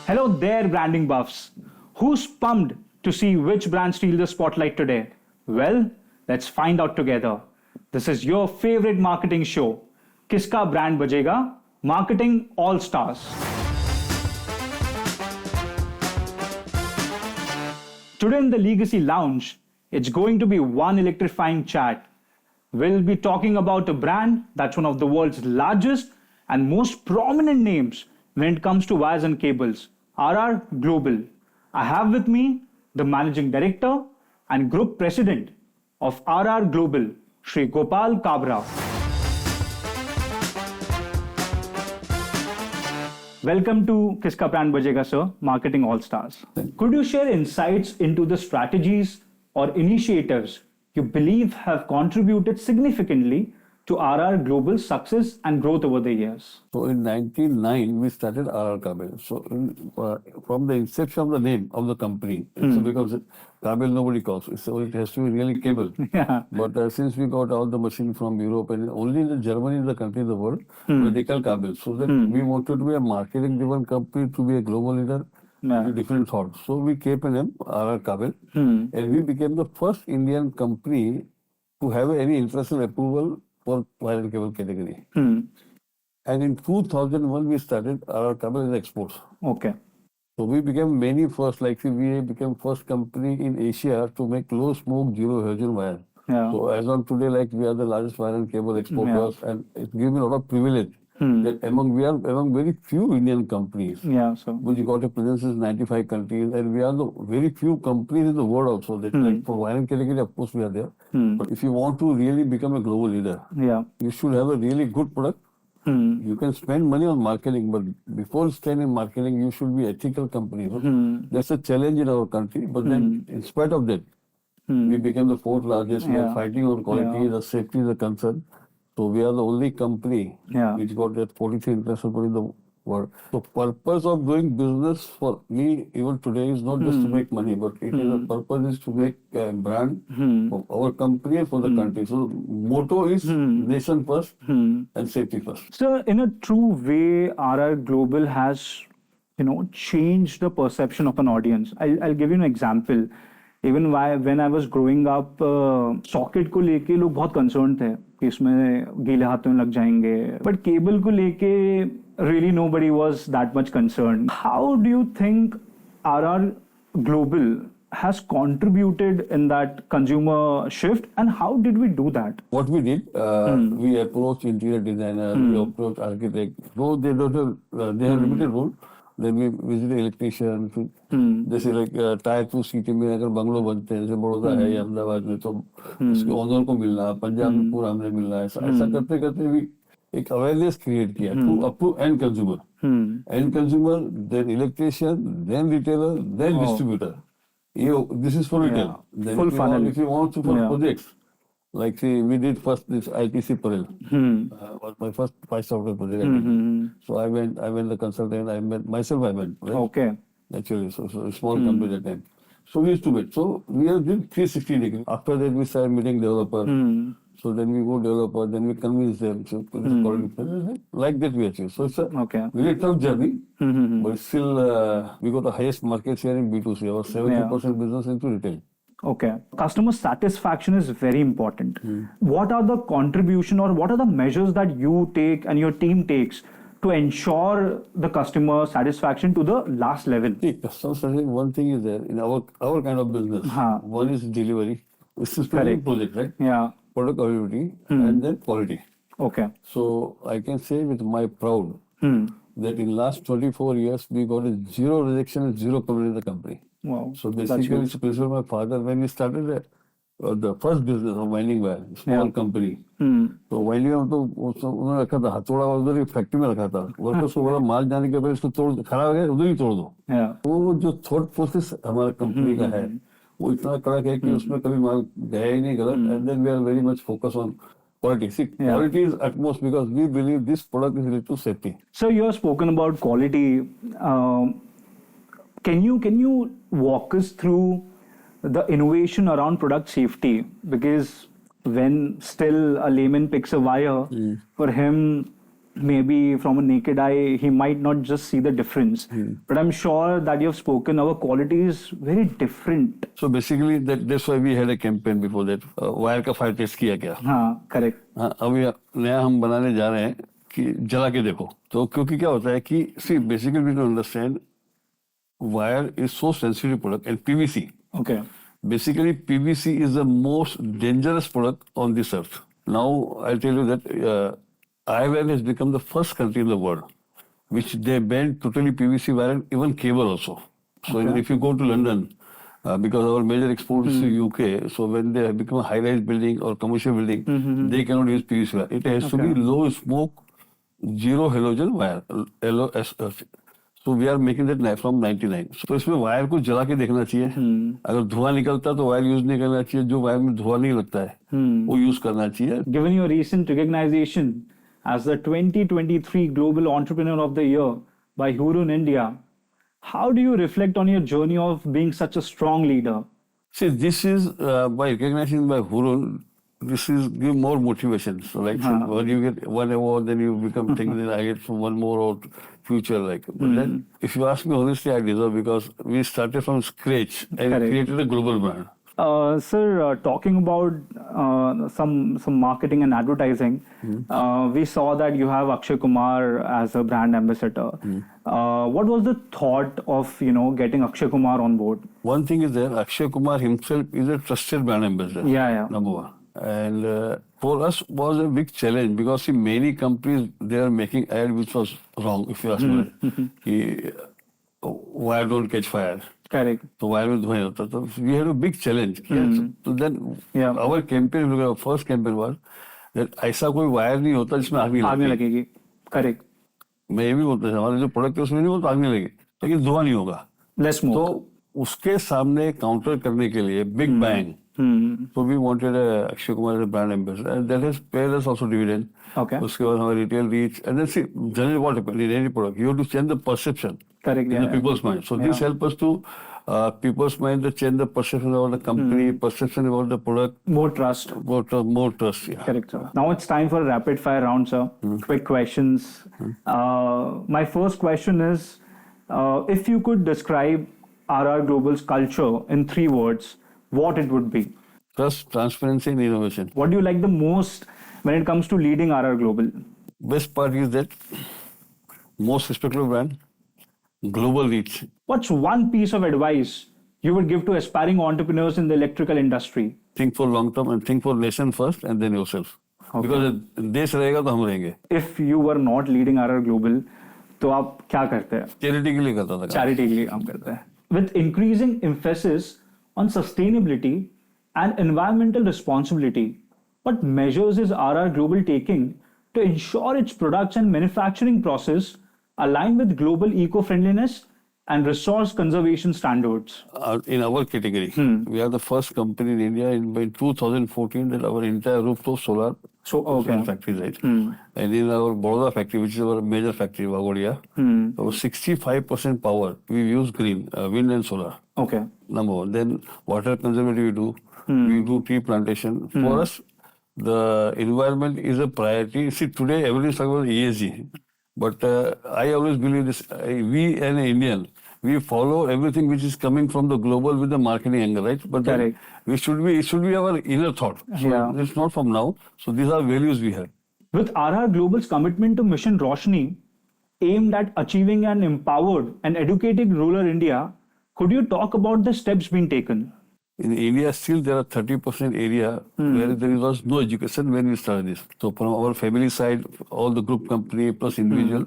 Hello there, branding buffs. Who's pumped to see which brand steal the spotlight today? Well, let's find out together. This is your favorite marketing show, Kiska brand Bajega, Marketing All Stars. Today in the Legacy Lounge, it's going to be one electrifying chat. We'll be talking about a brand that's one of the world's largest and most prominent names when it comes to wires and cables, RR Global. I have with me the Managing Director and Group President of RR Global, Shri Gopal Kabra. Welcome to Kiska brand Bajega, sir, Marketing All Stars. Could you share insights into the strategies or initiatives you believe have contributed significantly to RR Global's success and growth over the years? So in 1999, we started RR Kabel. So from the inception of the name of the company, it's because Kabel nobody calls it, so it has to be really cable. Yeah. But since we got all the machine from Europe and only in Germany is the country in the world where they call Kabel. So that we wanted to be a marketing-driven company to be a global leader. Yeah. Different thoughts. So we kept a name RR Kabel, and we became the first Indian company to have any international approval for wire and cable category. And in 2001, we started RR Kabel in exports. Okay. So we became many first, like we became first company in Asia to make low smoke, zero halogen wire. Yeah. So as on today, like we are the largest wire and cable exporters, and it gives me a lot of privilege that we are among very few Indian companies. Yeah, so Which got a presence in 95 countries, and we are the very few companies in the world also that like for wire and category, of course we are there. But if you want to really become a global leader, yeah. you should have a really good product. You can spend money on marketing, but before spending marketing, you should be ethical company. That's a challenge in our country. But then, in spite of that, we became the fourth largest. We are fighting on quality. The safety is a concern. So we are the only company which got that 43 international in the world. The purpose of doing business for me even today is not just to make money, but it is a purpose is to make a brand for our company and for the country. So motto is nation first and safety first. So in a true way, RR Global has, changed the perception of an audience. I'll give you an example. Even when I was growing up, socket को लेके लोग बहुत concerned थे कि इसमें गीले हाथों में लग जाएंगे. But cable को लेके really nobody was that much concerned. How do you think RR Global has contributed in that consumer shift, and how did we do that? What we did, we approached interior designers, we approached architects. Though they don't have, they have limited role. Then we visited electrician. जैसे like tyre 2 city में अगर bungalow बनते हैं, जैसे बड़ौदा है या अहमदाबाद में, तो उसके ओनर को मिलना, पंजाब में पूरा हमने मिलना है. ऐसा करते करते भी एक अवेयरनेस क्रिएट किया up to end consumer. End consumer, then electrician, then retailer, then distributor. This is for retail. Then Full funnel. If you want to for projects, like see, we did first this ITC Parel, was my first 5 software project. So I went the consultant, I went, right? Okay. Actually, so a small company at that time. So we used to meet. So we did 360 degrees. After that, we started meeting developer. So then we go developer, then we convince them. So like that we achieve. So it's a really tough journey, but still we got the highest market share in B2C. Our 70% business into retail. Okay. Customer satisfaction is very important. What are the contribution or what are the measures that you take and your team takes to ensure the customer satisfaction to the last level? See, customer satisfaction, one thing is there in our kind of business. One is delivery. This is project, right? Yeah. Product availability and then quality. Okay. So I can say with my proud that in last 24 years we got a zero rejection and zero complaint in the company. Wow. So basically it's principle of my father when we started the first business of winding wire, small company. तो winding wire तो उन्होंने रखा था हथौड़ा उधर ही factory में रखा था. वर्कर्स को बोला माल जाने के बाद इसको तोड़ खराब हो गया उधर ही तोड़ दो. वो जो थॉट प्रोसेस हमारा कंपनी का है वो इतना कड़क है कि उसमें कभी माल गया ही नहीं गलत. And then we are very much focused on quality. See, quality is utmost because we believe this product is related to safety. So you have spoken about quality. Can you walk us through the innovation around product safety? Because when still a layman picks a wire, for him maybe from a naked eye, he might not just see the difference. But I'm sure that you've spoken, our quality is very different. So basically, that's why we had a campaign before that. Wire का fire test किया क्या? हाँ, correct. हाँ, अभी नया हम बनाने जा रहे हैं कि जला के देखो. तो क्योंकि क्या होता है कि see basically we don't understand wire is so sensitive product and PVC. Okay. Basically, PVC is the most dangerous product on this earth. Now, I'll tell you that Ireland has become the first country in the world which they banned totally PVC wire and even cable also. So if you go to London, because our major export is to UK, so when they have become a high-rise building or commercial building, they cannot use PVC wire. It has to be low smoke, zero halogen wire, LOS. So we are making that from 99. So इसमें wire को जला के देखना चाहिए. अगर धुआं निकलता है तो वायर यूज नहीं करना चाहिए. जो वायर में धुआं नहीं लगता है वो यूज करना चाहिए. Given your recent recognition as the 2023 Global Entrepreneur of the Year by Hurun India, how do you reflect on your journey of being such a strong leader? See, this is by recognition by Hurun. This is give more motivation. So like when you get one award, then you become thinking that I get one more or future like. But then, if you ask me honestly, I deserve because we started from scratch and created a global brand. Sir, talking about some marketing and advertising, we saw that you have Akshay Kumar as a brand ambassador. What was the thought of getting Akshay Kumar on board? One thing is that Akshay Kumar himself is a trusted brand ambassador. Yeah. Number one. And for us was a big challenge because see, many companies they are making ad which was wrong. If you ask me, wire don't catch fire. Correct. So wire में धुआं होता. So we had a big challenge. So then our campaign, our first campaign was that ऐसा कोई wire नहीं होता जिसमें आग नहीं लगेगी. Correct. मैं ये भी बोलता था हमारे जो प्रोडक्ट है उसमें नहीं होता आग नहीं लगे लेकिन धुआं नहीं होगा. Less smoke. तो उसके सामने काउंटर करने के लिए big bang. So we wanted Akshay Kumar as a brand ambassador, and that has paid us also dividend. Okay. उसके बाद हमारे retail reach, and then see, generally what happens in any product, you have to change the perception. Correct. In the people's mind. So this helps us to people's mind to change the perception about the company, perception about the product. More trust. More trust. Yeah. Correct, sir. Now it's time for a rapid fire round, sir. Quick questions. My first question is, if you could describe RR Global's culture in 3 words, what it would be? Trust, transparency, and innovation. What do you like the most when it comes to leading RR Global? Best part is that most respectable brand, global reach. What's one piece of advice you would give to aspiring entrepreneurs in the electrical industry? Think for long term and think for nation first and then yourself. Okay. Because देश रहेगा तो हम रहेंगे. If you were not leading RR Global, तो आप क्या करते हैं? Charity के लिए करता था. Charity के लिए काम करते हैं. With increasing emphasis on sustainability and environmental responsibility, what measures is RR Global taking to ensure its products and manufacturing process align with global eco-friendliness and resource conservation standards? In our category, we are the first company in India in 2014 that our entire rooftop solar factory, right? And in our Baroda factory, which is our major factory, Vagodia, our 65% power, we use green, wind and solar. Okay. Number one. Then water conservation we do. We do tree plantation. For us, the environment is a priority. See, today everybody is talking about ESG. But I always believe this, we an Indian, we follow everything which is coming from the global with the marketing angle, right? But it should be our inner thought. So it's not from now. So these are values we have. With RR Global's commitment to Mission Roshni, aimed at achieving an empowered and educated rural India, could you talk about the steps being taken? In India, still there are 30% area where there was no education when we started this. So from our family side, all the group company plus individual,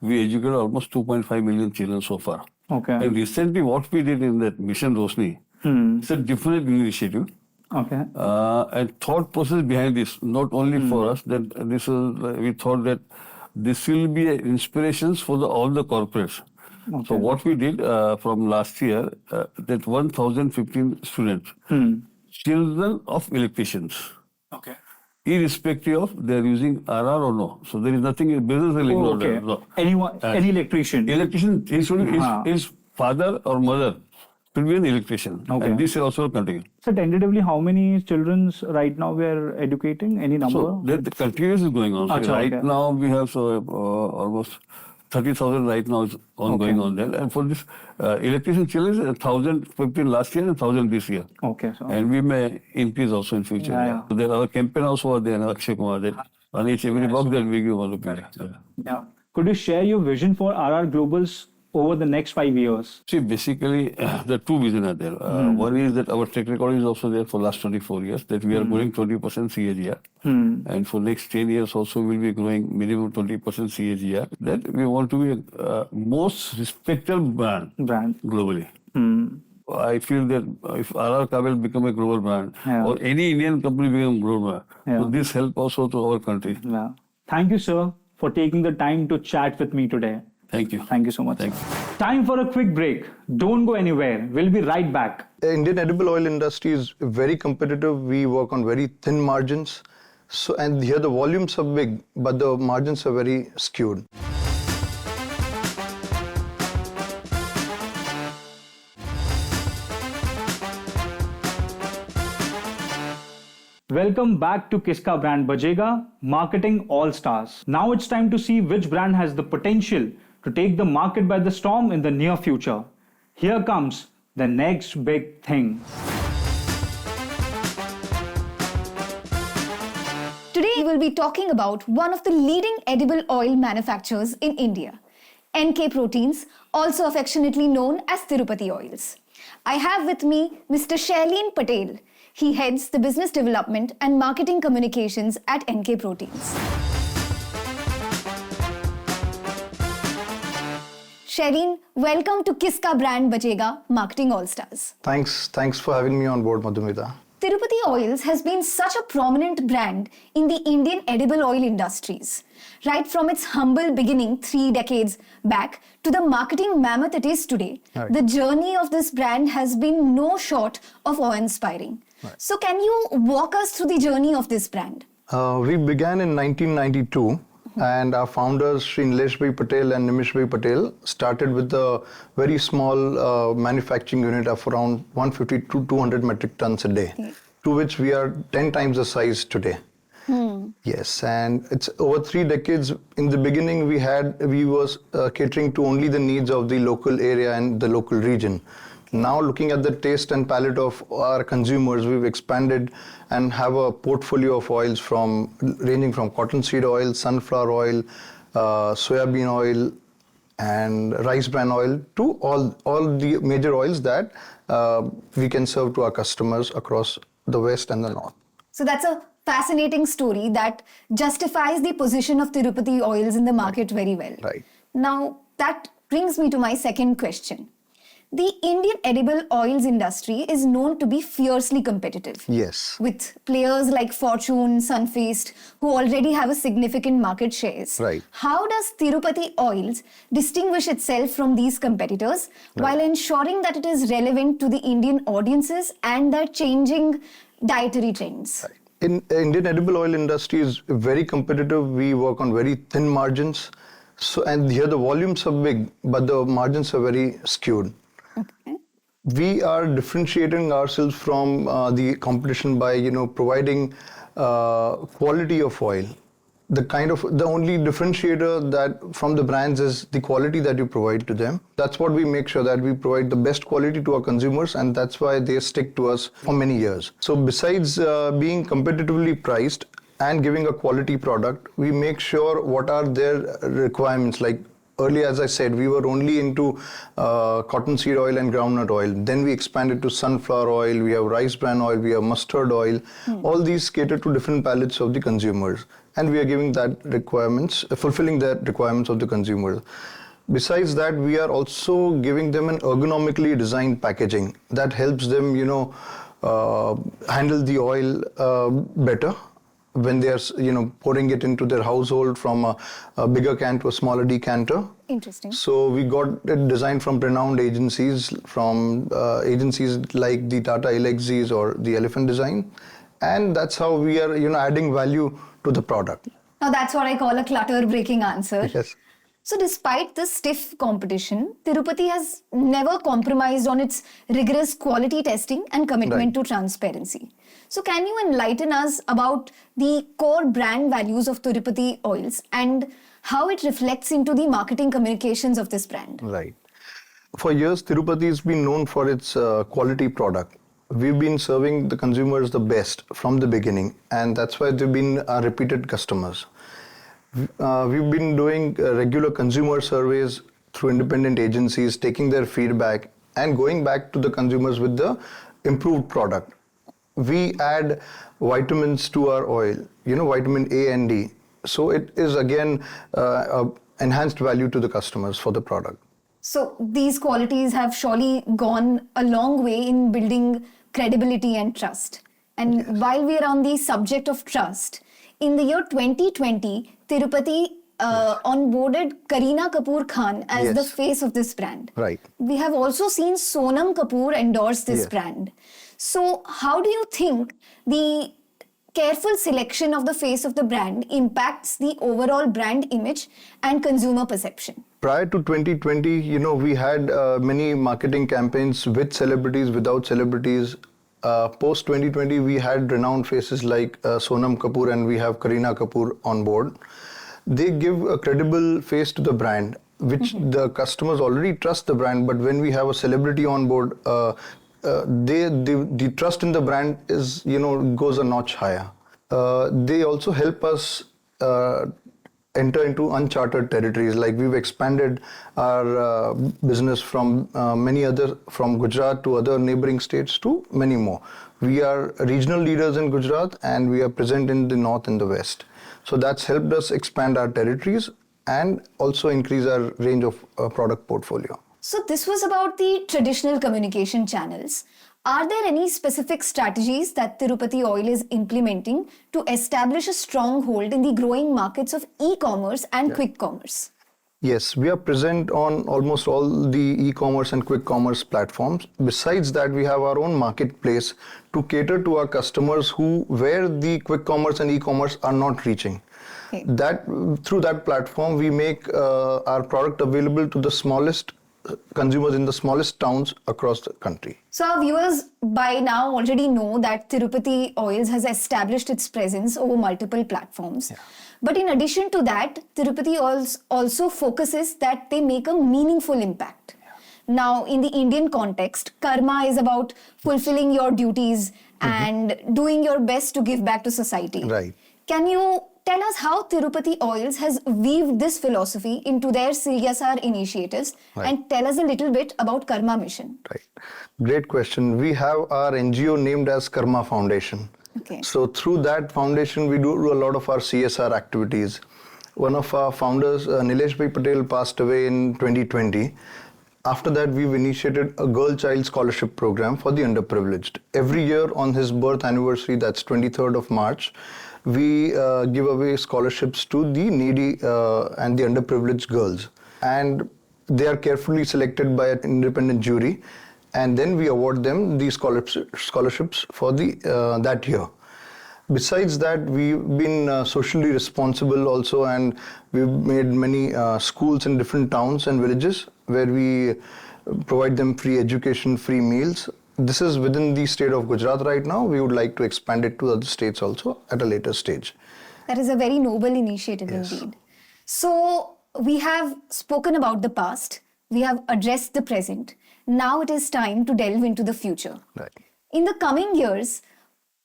we educated almost 2.5 million children so far. Okay. And recently what we did in that Mission Roshni, it's a different initiative. Okay. And thought process behind this, not only for us, that this is, we thought that this will be inspirations for all the corporates. Okay. So what we did from last year, that 1,015 students, children of electricians, irrespective of they're using RR or no. So there is nothing in business related. Anyone, any electrician. Electrician, his father or mother will be an electrician. Okay. And this will also continue. So tentatively, how many children right now we are educating? Any number? So the continuous is going on. So Achha, right okay. now we have almost 30,000 right now is going on there. And for this electrician children, 1,015 last year and 1,000 this year. Okay. So And we may increase also in future. Yeah. So there are campaign also there in Akshay Kumar. That on each every box that we give 1 rupee. yeah. Could you share your vision for RR Global's over the next 5 years? See, basically, the two visions are there. One is that our track record is also there for last 24 years, that we are growing 20% CAGR. And for next 10 years also, we'll be growing minimum 20% CAGR. That we want to be a most respected brand globally. I feel that if RR Kabel become a global brand, or any Indian company become global brand, so this help also to our country. Yeah. Thank you, sir, for taking the time to chat with me today. Thank you. Thank you so much. Thank you. Time for a quick break. Don't go anywhere. We'll be right back. The Indian edible oil industry is very competitive. We work on very thin margins. So, and here the volumes are big, but the margins are very skewed. Welcome back to Kiska brand Bajega, Marketing All Stars. Now it's time to see which brand has the potential to take the market by the storm in the near future. Here comes the next big thing. Today we will be talking about one of the leading edible oil manufacturers in India, NK Proteins, also affectionately known as Tirupati Oils. I have with me Mr. Shailene Patel. He heads the business development and marketing communications at NK Proteins. Shailene, welcome to Kiska brand Bajega, Marketing All Stars. Thanks for having me on board, Madhumita. Tirupati Oils has been such a prominent brand in the Indian edible oil industries. Right from its humble beginning 3 decades back to the marketing mammoth it is today, the journey of this brand has been no short of awe-inspiring. So can you walk us through the journey of this brand? We began in 1992 and our founders Sri Nileshbhai Patel and Nimishbhai Patel started with a very small manufacturing unit of around 150 to 200 metric tons a day, to which we are 10 times the size today. Yes, and it's over 3 decades. In the beginning, we was catering to only the needs of the local area and the local region. Now, looking at the taste and palate of our consumers, we've expanded and have a portfolio of oils ranging from cottonseed oil, sunflower oil, soybean oil, and rice bran oil to all the major oils that we can serve to our customers across the west and the north. So that's a fascinating story that justifies the position of Tirupati Oils in the market very well. Right. Now, that brings me to my second question. The Indian edible oils industry is known to be fiercely competitive. Yes. With players like Fortune, Sunfeast, who already have a significant market shares. Right. How does Tirupati Oils distinguish itself from these competitors while ensuring that it is relevant to the Indian audiences and their changing dietary trends? Right. In Indian edible oil industry is very competitive. We work on very thin margins. So, and here the volumes are big, but the margins are very skewed. Okay. We are differentiating ourselves from the competition by, providing quality of oil. The only differentiator that from the brands is the quality that you provide to them. That's what we make sure that we provide the best quality to our consumers, and that's why they stick to us for many years. So besides being competitively priced and giving a quality product, we make sure what are their requirements. Like earlier, as I said, we were only into cottonseed oil and groundnut oil. Then we expanded to sunflower oil, we have rice bran oil, we have mustard oil. All these cater to different palates of the consumers. And we are giving fulfilling the requirements of the consumers. Besides that, we are also giving them an ergonomically designed packaging that helps them, handle the oil better when they are, pouring it into their household from a bigger can to a smaller decanter. Interesting. So we got it designed from renowned agencies, agencies like the Tata Elxzis or the Elephant Design. And that's how we are, adding value to the product. Now that's what I call a clutter-breaking answer. Yes. So despite the stiff competition, Tirupati has never compromised on its rigorous quality testing and commitment to transparency. So can you enlighten us about the core brand values of Tirupati Oils and how it reflects into the marketing communications of this brand? Right. For years, Tirupati has been known for its quality product. We've been serving the consumers the best from the beginning, and that's why they've been our repeated customers. We've been doing regular consumer surveys through independent agencies, taking their feedback and going back to the consumers with the improved product. We add vitamins to our oil, vitamin A and D. So it is again enhanced value to the customers for the product. So these qualities have surely gone a long way in building credibility and trust. And while we are on the subject of trust, in the year 2020, Tirupati onboarded Kareena Kapoor Khan as the face of this brand. Right. We have also seen Sonam Kapoor endorse this brand. So how do you think the careful selection of the face of the brand impacts the overall brand image and consumer perception? Prior to 2020, we had many marketing campaigns with celebrities, without celebrities. Post 2020, we had renowned faces like Sonam Kapoor, and we have Kareena Kapoor on board. They give a credible face to the brand, which the customers already trust the brand. But when we have a celebrity on board, the trust in the brand is goes a notch higher. They also help us enter into uncharted territories. Like we've expanded our business from from Gujarat to other neighboring states to many more. We are regional leaders in Gujarat, and we are present in the north and the west. So that's helped us expand our territories and also increase our range of product portfolio. So this was about the traditional communication channels. Are there any specific strategies that Tirupati Oil is implementing to establish a stronghold in the growing markets of e-commerce and quick commerce? Yes, we are present on almost all the e-commerce and quick commerce platforms. Besides that, we have our own marketplace to cater to our customers where the quick commerce and e-commerce are not reaching. Okay. Through that platform, we make our product available to the smallest consumers in the smallest towns across the country. So our viewers by now already know that Tirupati Oils has established its presence over multiple platforms. But in addition to that, Tirupati Oils also focuses that they make a meaningful impact. Now, in the Indian context, karma is about fulfilling your duties and doing your best to give back to society. Right. Can you tell us how Tirupati Oils has weaved this philosophy into their CSR initiatives and tell us a little bit about Karma Mission? Right. Great question. We have our NGO named as Karma Foundation. Okay. So through that foundation, we do a lot of our CSR activities. One of our founders, Nilesh Bhai Patel, passed away in 2020. After that, we've initiated a girl child scholarship program for the underprivileged. Every year on his birth anniversary, that's 23rd of March, we give away scholarships to the needy and the underprivileged girls. And they are carefully selected by an independent jury. And then we award them the scholarships for that year. Besides that, we've been socially responsible also, and we've made many schools in different towns and villages where we provide them free education, free meals. This is within the state of Gujarat right now. We would like to expand it to other states also at a later stage. That is a very noble initiative indeed. So we have spoken about the past, we have addressed the present. Now it is time to delve into the future. Right. In the coming years,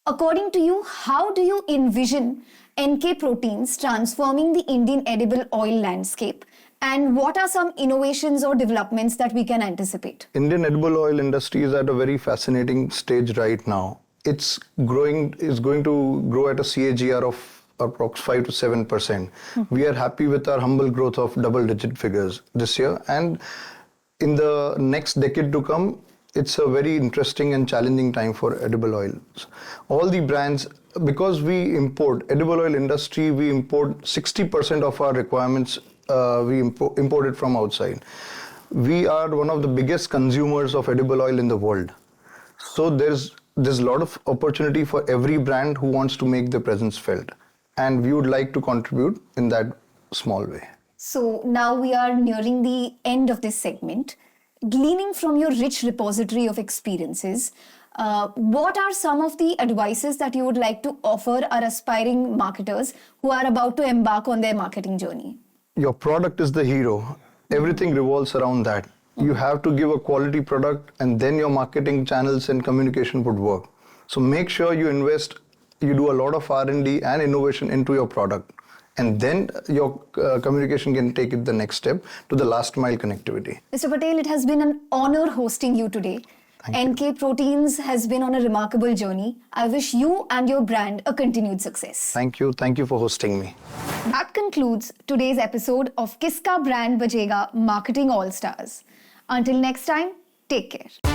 according to you, how do you envision NK proteins transforming the Indian edible oil landscape? And what are some innovations or developments that we can anticipate? Indian edible oil industry is at a very fascinating stage right now. It's going to grow at a CAGR of approx 5 to 7%. We are happy with our humble growth of double-digit figures this year. And in the next decade to come, it's a very interesting and challenging time for edible oils. All the brands, because we import, edible oil industry, we import 60% of our requirements, we import it from outside. We are one of the biggest consumers of edible oil in the world. So there's a lot of opportunity for every brand who wants to make their presence felt. And we would like to contribute in that small way. So now we are nearing the end of this segment. Gleaning from your rich repository of experiences, what are some of the advices that you would like to offer our aspiring marketers who are about to embark on their marketing journey? Your product is the hero. Everything revolves around that. You have to give a quality product, and then your marketing channels and communication would work. So make sure you invest, you do a lot of R&D and innovation into your product, and then your communication can take it the next step to the last mile connectivity. Mr. Patel, it has been an honor hosting you today. NK Proteins has been on a remarkable journey. I wish you and your brand a continued success. Thank you. Thank you for hosting me. That concludes today's episode of Kiska Brand Bajega Marketing All Stars. Until next time, take care.